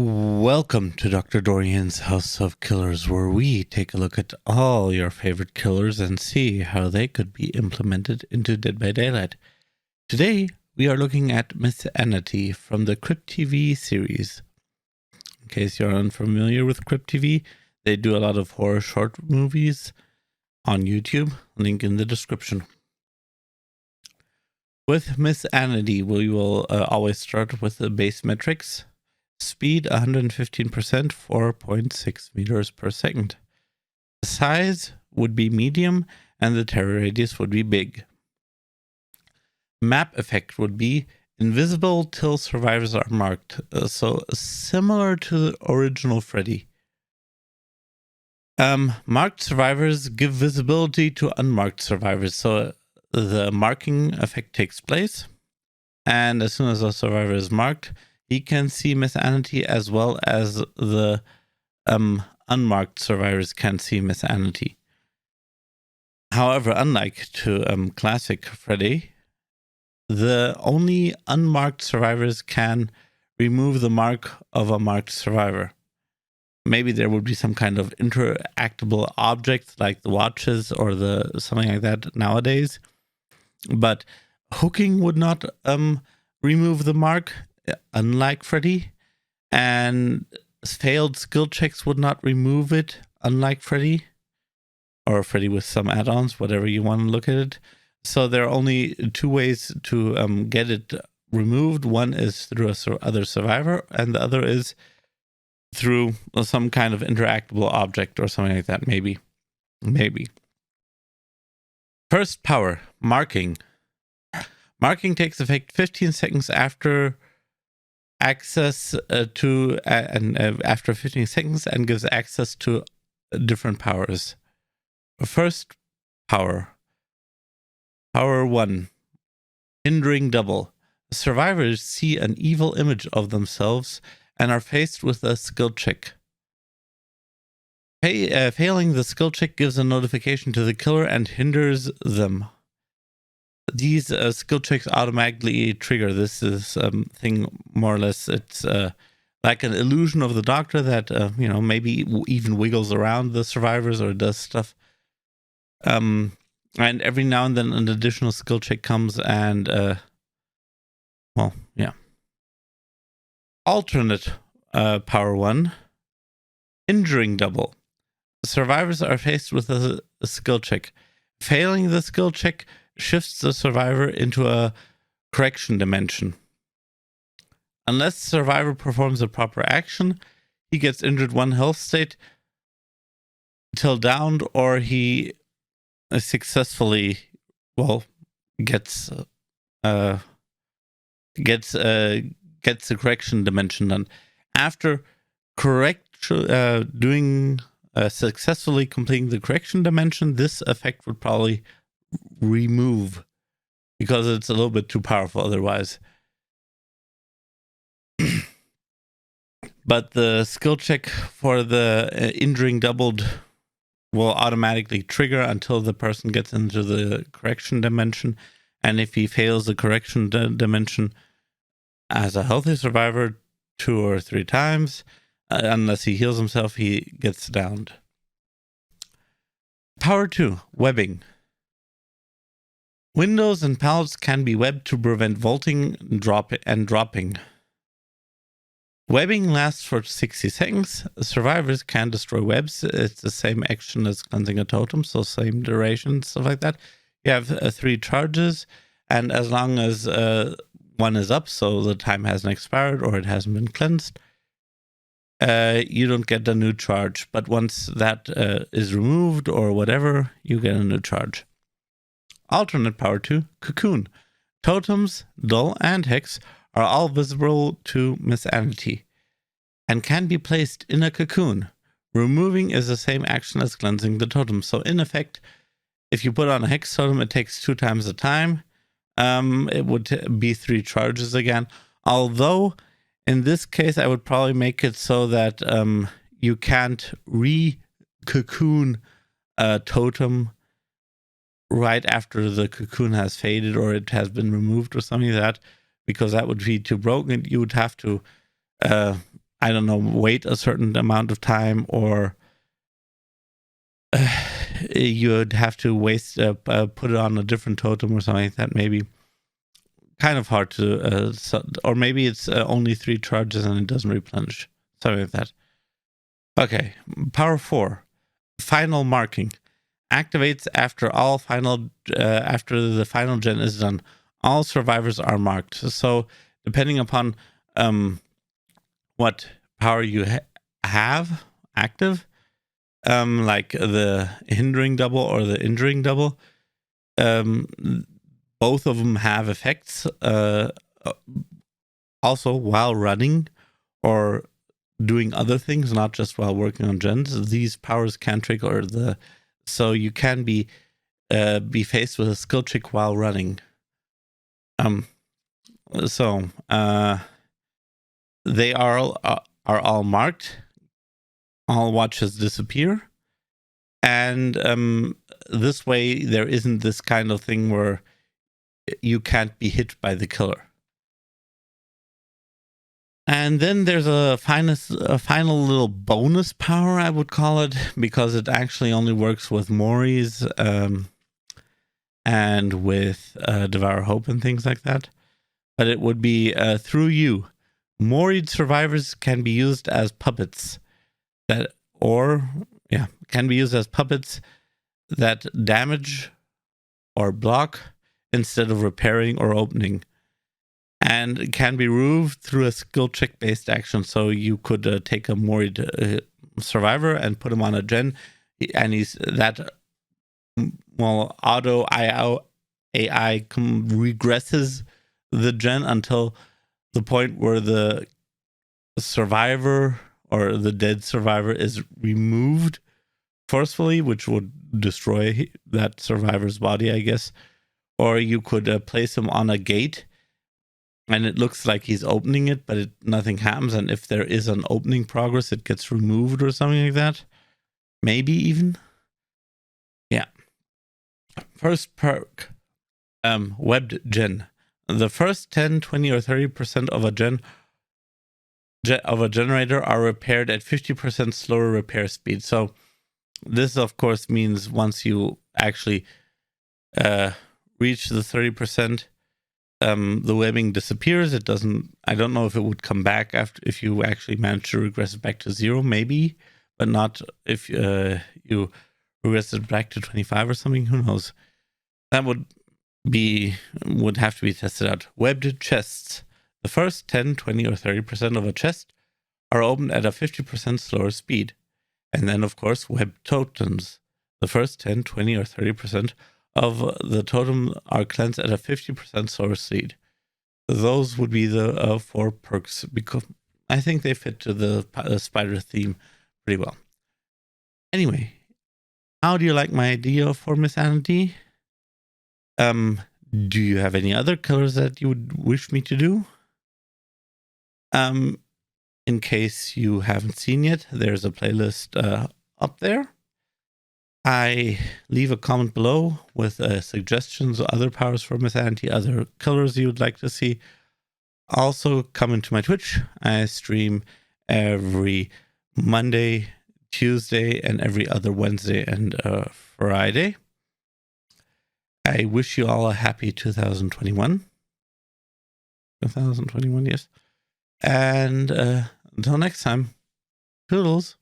Welcome to Dr. Dorian's House of Killers, where we take a look at all your favorite killers and see how they could be implemented into Dead by Daylight. Today, we are looking at Miss Annity from the Crypt TV series. In case you're unfamiliar with Crypt TV, they do a lot of horror short movies on YouTube, link in the description. With Miss Annity, we will always start with the base metrics. Speed 115%, 4.6 meters per second. The size would be medium and the terror radius would be big. Map effect would be invisible till survivors are marked, so similar to the original Freddy. Marked survivors give visibility to unmarked survivors, so the marking effect takes place, and as soon as a survivor is marked, he can see Miss Annity as well as the unmarked survivors can see Miss Annity. However, unlike to classic Freddy, the only unmarked survivors can remove the mark of a marked survivor. Maybe there would be some kind of interactable object like the watches or the something like that nowadays, but hooking would not remove the mark, unlike Freddy, and failed skill checks would not remove it, unlike Freddy, or Freddy with some add-ons, whatever you want to look at it. So there are only two ways to get it removed. One is through other survivor, and the other is through some kind of interactable object or something like that. Maybe. First power, marking. Marking takes effect 15 seconds after access after 15 seconds and gives access to different powers. First power. Power 1. Hindering double. Survivors see an evil image of themselves and are faced with a skill check. Failing the skill check gives a notification to the killer and hinders them. These skill checks automatically trigger. This is thing more or less. It's like an illusion of the doctor that maybe even wiggles around the survivors or does stuff. And every now and then an additional skill check comes and alternate power 1, injuring double. Survivors are faced with a skill check. Failing the skill check shifts the survivor into a correction dimension. Unless the survivor performs a proper action, he gets injured 1 health state till downed, or he successfully gets the correction dimension done. After successfully completing the correction dimension, this effect would probably remove because it's a little bit too powerful otherwise. But the skill check for the injuring doubled will automatically trigger until the person gets into the correction dimension, and if he fails the correction dimension as a healthy survivor 2 or 3 times, unless he heals himself, he gets downed. Power 2, webbing. Windows and pallets can be webbed to prevent vaulting and dropping. Webbing lasts for 60 seconds. Survivors can destroy webs. It's the same action as cleansing a totem, so same duration, stuff like that. You have 3 charges, and as long as 1 is up, so the time hasn't expired or it hasn't been cleansed, you don't get a new charge. But once that is removed or whatever, you get a new charge. Alternate power 2, Cocoon. Totems, dull, and hex are all visible to Miss Annity and can be placed in a cocoon. Removing is the same action as cleansing the totem. So in effect, if you put on a hex totem, it takes 2 times the time. It would be 3 charges again. Although in this case, I would probably make it so that you can't re-cocoon a totem right after the cocoon has faded or it has been removed or something like that, because that would be too broken. You would have to I don't know, wait a certain amount of time, or you'd have to put it on a different totem or something like that. Maybe kind of hard to, or maybe it's only 3 charges and it doesn't replenish, something like that. Okay, power 4, final marking. Activates after the final gen is done. All survivors are marked. So depending upon what power you have active, like the hindering double or the injuring double, both of them have effects also while running or doing other things, not just while working on gens. These powers can trigger so you can be faced with a skill check while running. They are all marked. All watches disappear, and this way there isn't this kind of thing where you can't be hit by the killer. And then there's a final little bonus power, I would call it, because it actually only works with Moris and with Devour Hope and things like that. But it would be through you. Moried survivors can be used as puppets that damage or block instead of repairing or opening, and can be removed through a skill check based action. So you could take a Moried survivor and put him on a gen, and auto AI regresses the gen until the point where the survivor or the dead survivor is removed forcefully, which would destroy that survivor's body, I guess. Or you could place him on a gate and it looks like he's opening it, but nothing happens. And if there is an opening progress, it gets removed or something like that. Maybe even. Yeah. First perk, webbed gen. The first 10, 20, or 30% of a generator are repaired at 50% slower repair speed. So this, of course, means once you actually reach the 30%, the webbing disappears. It doesn't. I don't know if it would come back if you actually manage to regress it back to 0, maybe, but not if you regress it back to 25 or something. Who knows? That would have to be tested out. Webbed chests. The first 10, 20, or 30% of a chest are opened at a 50% slower speed. And then, of course, web totems. The first 10, 20, or 30% of the totem are cleansed at a 50% slower speed. Those would be the 4 perks, because I think they fit to the spider theme pretty well. Anyway, how do you like my idea for Miss Annity? Do you have any other colors that you would wish me to do? In case you haven't seen yet, there's a playlist up there. I leave a comment below with suggestions of other powers for Miss Annity, other colors you would like to see. Also, come into my Twitch. I stream every Monday, Tuesday, and every other Wednesday and Friday. I wish you all a happy 2021. 2021, yes. And until next time, toodles.